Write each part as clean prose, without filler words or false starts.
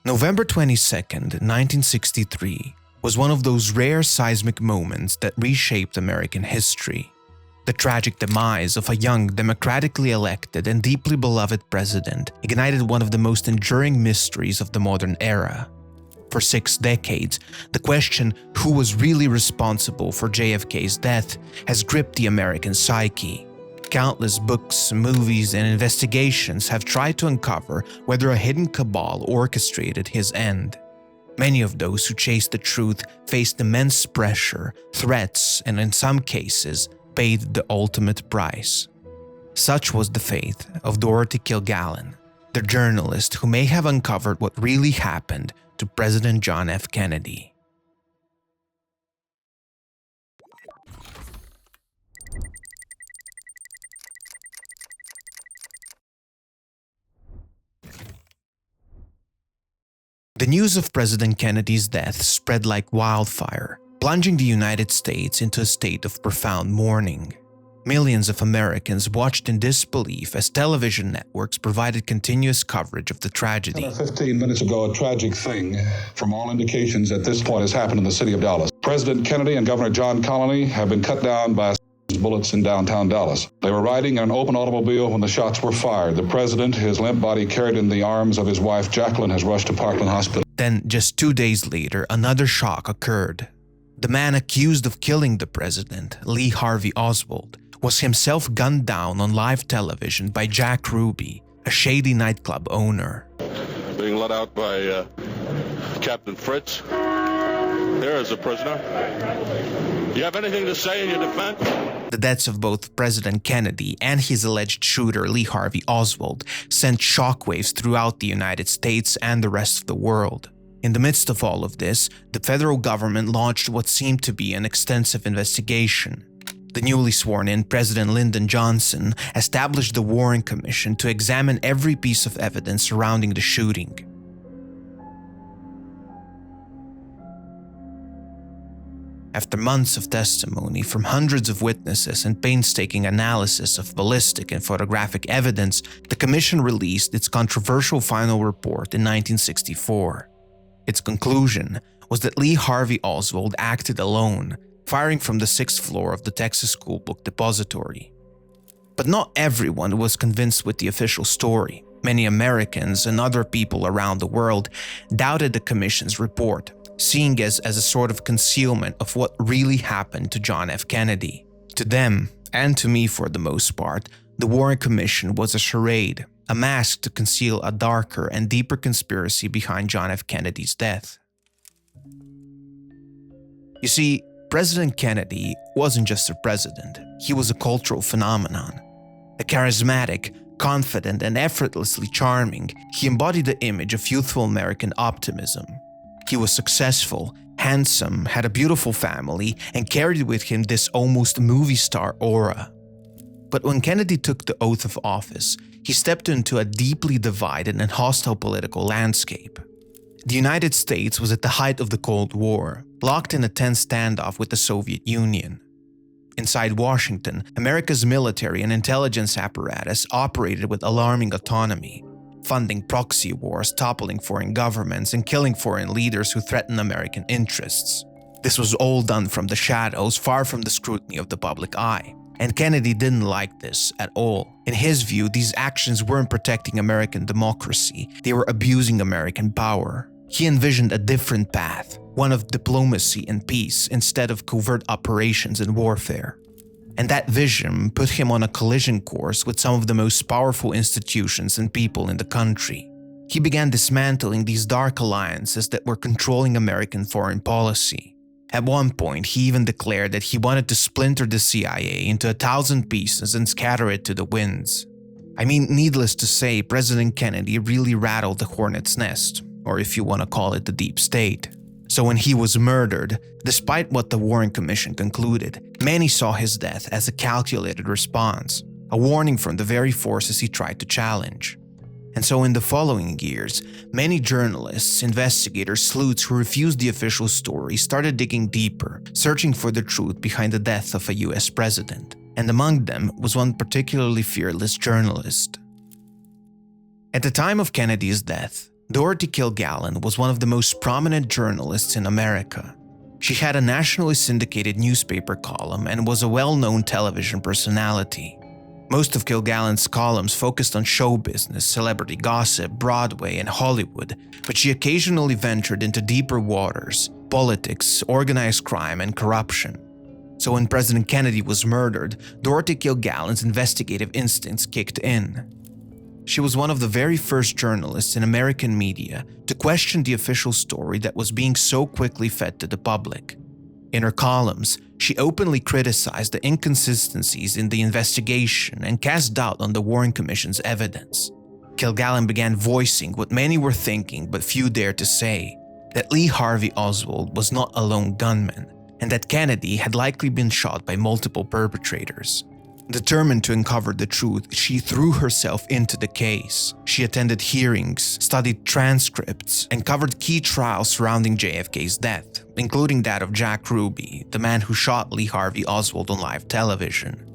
November 22nd, 1963 was one of those rare seismic moments that reshaped American history. The tragic demise of a young, democratically elected and deeply beloved president ignited one of the most enduring mysteries of the modern era. For 6 decades, the question who was really responsible for JFK's death has gripped the American psyche. Countless books, movies, and investigations have tried to uncover whether a hidden cabal orchestrated his end. Many of those who chased the truth faced immense pressure, threats, and in some cases, paid the ultimate price. Such was the fate of Dorothy Kilgallen, the journalist who may have uncovered what really happened to President John F. Kennedy. The news of President Kennedy's death spread like wildfire, plunging the United States into a state of profound mourning. Millions of Americans watched in disbelief as television networks provided continuous coverage of the tragedy. 15 minutes ago, a tragic thing, from all indications at this point, has happened in the city of Dallas. President Kennedy and Governor John Connally have been cut down by bullets in downtown Dallas. They were riding in an open automobile when the shots were fired. The president, his limp body carried in the arms of his wife Jacqueline, has rushed to Parkland Hospital. Then, just 2 days later, another shock occurred. The man accused of killing the president, Lee Harvey Oswald, was himself gunned down on live television by Jack Ruby, a shady nightclub owner. Being let out by Captain Fritz. There is a prisoner. Do you have anything to say in your defense? The deaths of both President Kennedy and his alleged shooter Lee Harvey Oswald sent shockwaves throughout the United States and the rest of the world. In the midst of all of this, the federal government launched what seemed to be an extensive investigation. The newly sworn-in President Lyndon Johnson established the Warren Commission to examine every piece of evidence surrounding the shooting. After months of testimony from hundreds of witnesses and painstaking analysis of ballistic and photographic evidence, the commission released its controversial final report in 1964. Its conclusion was that Lee Harvey Oswald acted alone, firing from the 6th floor of the Texas School Book Depository. But not everyone was convinced with the official story. Many Americans and other people around the world doubted the commission's report, seeing it as a sort of concealment of what really happened to John F. Kennedy. To them, and to me for the most part, the Warren Commission was a charade, a mask to conceal a darker and deeper conspiracy behind John F. Kennedy's death. You see, President Kennedy wasn't just a president, he was a cultural phenomenon. A charismatic, confident, and effortlessly charming, he embodied the image of youthful American optimism. He was successful, handsome, had a beautiful family, and carried with him this almost movie star aura. But when Kennedy took the oath of office, he stepped into a deeply divided and hostile political landscape. The United States was at the height of the Cold War, locked in a tense standoff with the Soviet Union. Inside Washington, America's military and intelligence apparatus operated with alarming autonomy, funding proxy wars, toppling foreign governments, and killing foreign leaders who threatened American interests. This was all done from the shadows, far from the scrutiny of the public eye. And Kennedy didn't like this at all. In his view, these actions weren't protecting American democracy, they were abusing American power. He envisioned a different path, one of diplomacy and peace instead of covert operations and warfare. And that vision put him on a collision course with some of the most powerful institutions and people in the country. He began dismantling these dark alliances that were controlling American foreign policy. At one point, he even declared that he wanted to splinter the CIA into 1,000 pieces and scatter it to the winds. I mean, needless to say, President Kennedy really rattled the hornet's nest, or if you want to call it the deep state. So when he was murdered, despite what the Warren Commission concluded, many saw his death as a calculated response, a warning from the very forces he tried to challenge. And so in the following years, many journalists, investigators, sleuths who refused the official story started digging deeper, searching for the truth behind the death of a US president. And among them was one particularly fearless journalist. At the time of Kennedy's death, Dorothy Kilgallen was one of the most prominent journalists in America. She had a nationally syndicated newspaper column and was a well-known television personality. Most of Kilgallen's columns focused on show business, celebrity gossip, Broadway, and Hollywood, but she occasionally ventured into deeper waters, politics, organized crime, and corruption. So when President Kennedy was murdered, Dorothy Kilgallen's investigative instincts kicked in. She was one of the very first journalists in American media to question the official story that was being so quickly fed to the public. In her columns, she openly criticized the inconsistencies in the investigation and cast doubt on the Warren Commission's evidence. Kilgallen began voicing what many were thinking but few dared to say, that Lee Harvey Oswald was not a lone gunman, and that Kennedy had likely been shot by multiple perpetrators. Determined to uncover the truth, she threw herself into the case. She attended hearings, studied transcripts, and covered key trials surrounding JFK's death, including that of Jack Ruby, the man who shot Lee Harvey Oswald on live television.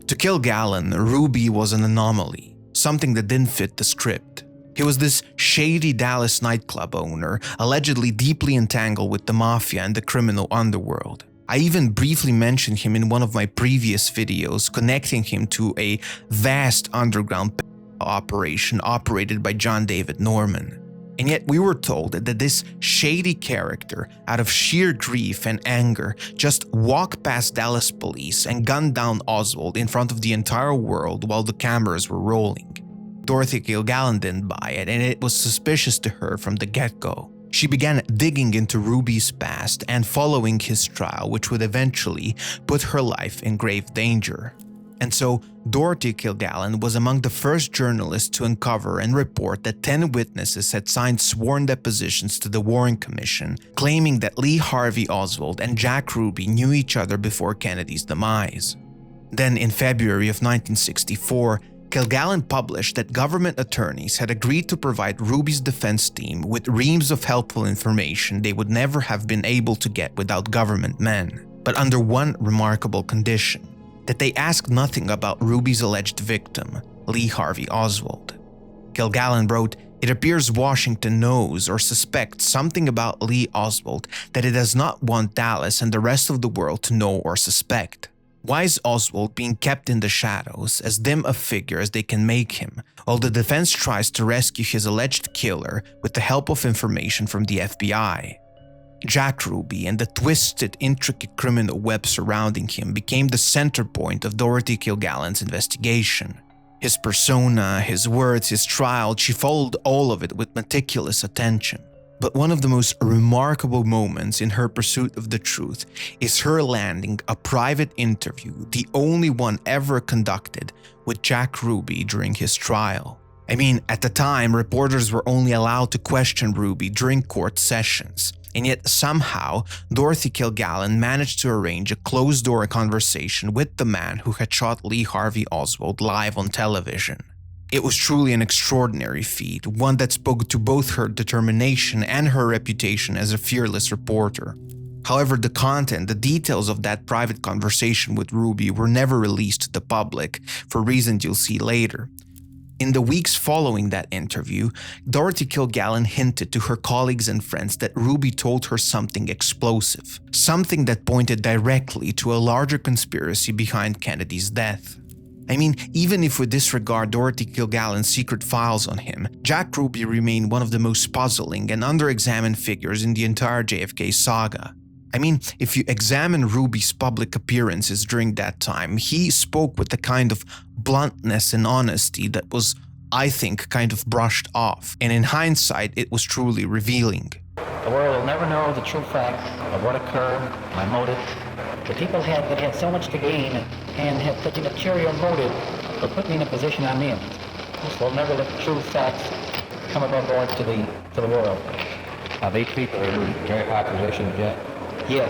To Kilgallen, Ruby was an anomaly, something that didn't fit the script. He was this shady Dallas nightclub owner, allegedly deeply entangled with the mafia and the criminal underworld. I even briefly mentioned him in one of my previous videos, connecting him to a vast underground operation operated by John David Norman. And yet we were told that this shady character, out of sheer grief and anger, just walked past Dallas police and gunned down Oswald in front of the entire world while the cameras were rolling. Dorothy Kilgallen didn't buy it, and it was suspicious to her from the get-go. She began digging into Ruby's past and following his trial, which would eventually put her life in grave danger. And so, Dorothy Kilgallen was among the first journalists to uncover and report that 10 witnesses had signed sworn depositions to the Warren Commission, claiming that Lee Harvey Oswald and Jack Ruby knew each other before Kennedy's demise. Then, in February of 1964, Kilgallen published that government attorneys had agreed to provide Ruby's defense team with reams of helpful information they would never have been able to get without government men, but under one remarkable condition: that they ask nothing about Ruby's alleged victim, Lee Harvey Oswald. Kilgallen wrote, "It appears Washington knows or suspects something about Lee Oswald that it does not want Dallas and the rest of the world to know or suspect. Why is Oswald being kept in the shadows, as dim a figure as they can make him, while the defense tries to rescue his alleged killer with the help of information from the FBI? Jack Ruby and the twisted, intricate criminal web surrounding him became the center point of Dorothy Kilgallen's investigation. His persona, his words, his trial, she followed all of it with meticulous attention. But one of the most remarkable moments in her pursuit of the truth is her landing a private interview, the only one ever conducted, with Jack Ruby during his trial. I mean, at the time, reporters were only allowed to question Ruby during court sessions, and yet somehow Dorothy Kilgallen managed to arrange a closed-door conversation with the man who had shot Lee Harvey Oswald live on television. It was truly an extraordinary feat, one that spoke to both her determination and her reputation as a fearless reporter. However, the content, the details of that private conversation with Ruby were never released to the public, for reasons you'll see later. In the weeks following that interview, Dorothy Kilgallen hinted to her colleagues and friends that Ruby told her something explosive, something that pointed directly to a larger conspiracy behind Kennedy's death. I mean, even if we disregard Dorothy Kilgallen's secret files on him, Jack Ruby remained one of the most puzzling and underexamined figures in the entire JFK saga. I mean, if you examine Ruby's public appearances during that time, he spoke with a kind of bluntness and honesty that was, I think, kind of brushed off. And in hindsight, it was truly revealing. The world will never know the true facts of what occurred, my motive. The people that had so much to gain and had such a material motive for putting me in a position I'm in. This will never let the true facts come above board to the world. These people are in very high positions yet. Yes.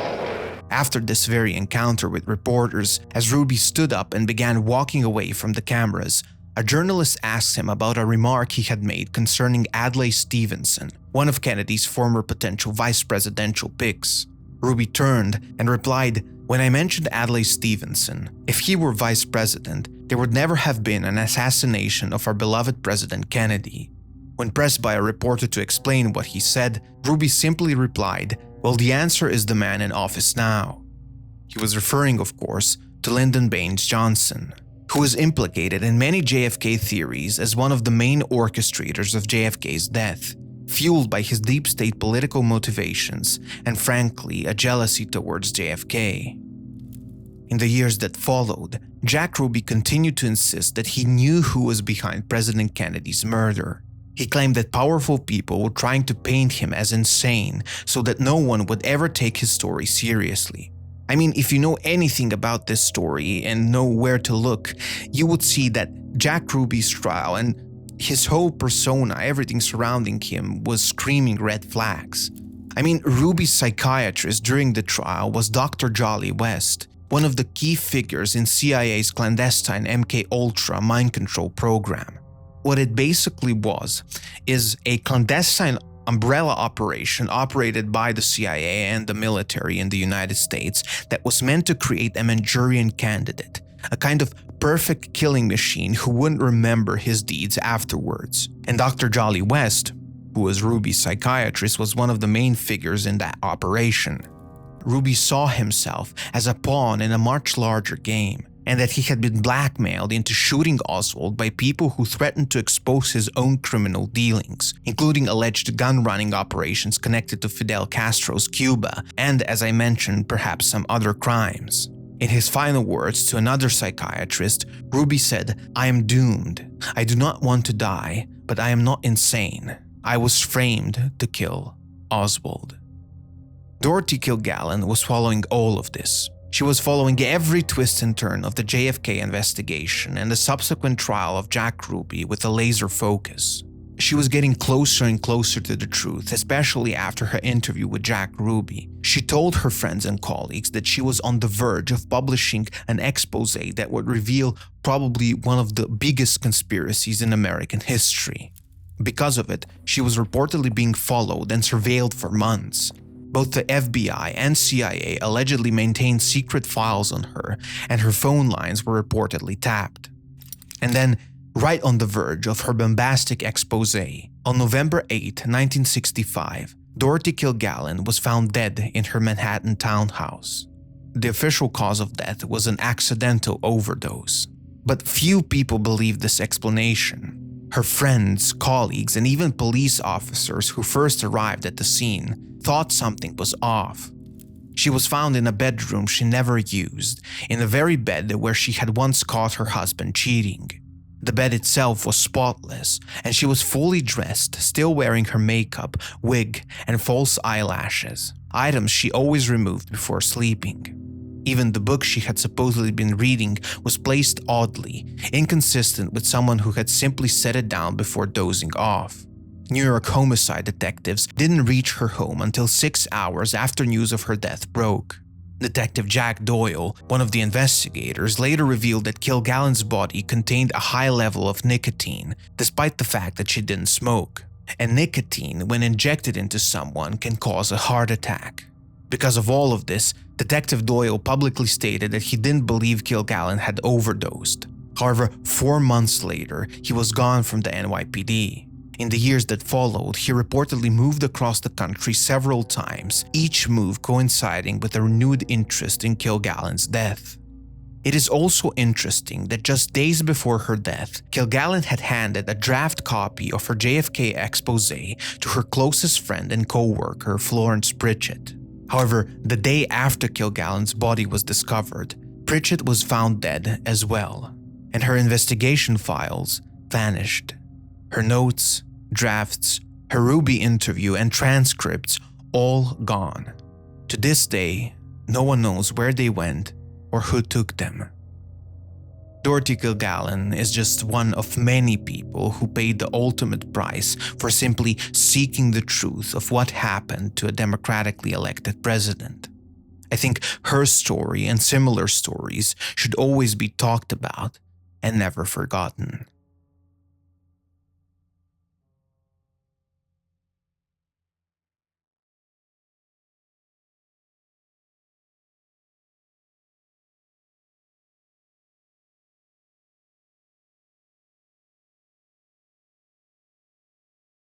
After this very encounter with reporters, as Ruby stood up and began walking away from the cameras, a journalist asked him about a remark he had made concerning Adlai Stevenson, one of Kennedy's former potential vice presidential picks. Ruby turned and replied, "When I mentioned Adlai Stevenson, if he were vice president, there would never have been an assassination of our beloved President Kennedy." When pressed by a reporter to explain what he said, Ruby simply replied, "Well, the answer is the man in office now." He was referring, of course, to Lyndon Baines Johnson, who was implicated in many JFK theories as one of the main orchestrators of JFK's death, fueled by his deep state political motivations and, frankly, a jealousy towards JFK. In the years that followed, Jack Ruby continued to insist that he knew who was behind President Kennedy's murder. He claimed that powerful people were trying to paint him as insane so that no one would ever take his story seriously. I mean, if you know anything about this story and know where to look, you would see that Jack Ruby's trial and his whole persona, everything surrounding him, was screaming red flags. I mean, Ruby's psychiatrist during the trial was Dr. Jolly West, one of the key figures in CIA's clandestine MK-Ultra mind control program. What it basically was is a clandestine umbrella operation operated by the CIA and the military in the United States that was meant to create a Manchurian candidate, a kind of perfect killing machine who wouldn't remember his deeds afterwards. And Dr. Jolly West, who was Ruby's psychiatrist, was one of the main figures in that operation. Ruby saw himself as a pawn in a much larger game, and that he had been blackmailed into shooting Oswald by people who threatened to expose his own criminal dealings, including alleged gun-running operations connected to Fidel Castro's Cuba, and, as I mentioned, perhaps some other crimes. In his final words to another psychiatrist, Ruby said, "I am doomed. I do not want to die, but I am not insane. I was framed to kill Oswald." Dorothy Kilgallen was following all of this. She was following every twist and turn of the JFK investigation and the subsequent trial of Jack Ruby with a laser focus. She was getting closer and closer to the truth, especially after her interview with Jack Ruby. She told her friends and colleagues that she was on the verge of publishing an expose that would reveal probably one of the biggest conspiracies in American history. Because of it, she was reportedly being followed and surveilled for months. Both the FBI and CIA allegedly maintained secret files on her, and her phone lines were reportedly tapped. And then, right on the verge of her bombastic expose, on November 8, 1965, Dorothy Kilgallen was found dead in her Manhattan townhouse. The official cause of death was an accidental overdose. But few people believed this explanation. Her friends, colleagues, and even police officers who first arrived at the scene thought something was off. She was found in a bedroom she never used, in the very bed where she had once caught her husband cheating. The bed itself was spotless, and she was fully dressed, still wearing her makeup, wig, and false eyelashes, items she always removed before sleeping. Even the book she had supposedly been reading was placed oddly, inconsistent with someone who had simply set it down before dozing off. New York homicide detectives didn't reach her home until 6 hours after news of her death broke. Detective Jack Doyle, one of the investigators, later revealed that Kilgallen's body contained a high level of nicotine, despite the fact that she didn't smoke. And nicotine, when injected into someone, can cause a heart attack. Because of all of this, Detective Doyle publicly stated that he didn't believe Kilgallen had overdosed. However, 4 months later, he was gone from the NYPD. In the years that followed, he reportedly moved across the country several times, each move coinciding with a renewed interest in Kilgallen's death. It is also interesting that just days before her death, Kilgallen had handed a draft copy of her JFK expose to her closest friend and co-worker, Florence Pritchett. However, the day after Kilgallen's body was discovered, Pritchett was found dead as well, and her investigation files vanished. Her notes, drafts, her Ruby interview, and transcripts all gone. To this day, no one knows where they went or who took them. Dorothy Kilgallen is just one of many people who paid the ultimate price for simply seeking the truth of what happened to a democratically elected president. I think her story and similar stories should always be talked about and never forgotten.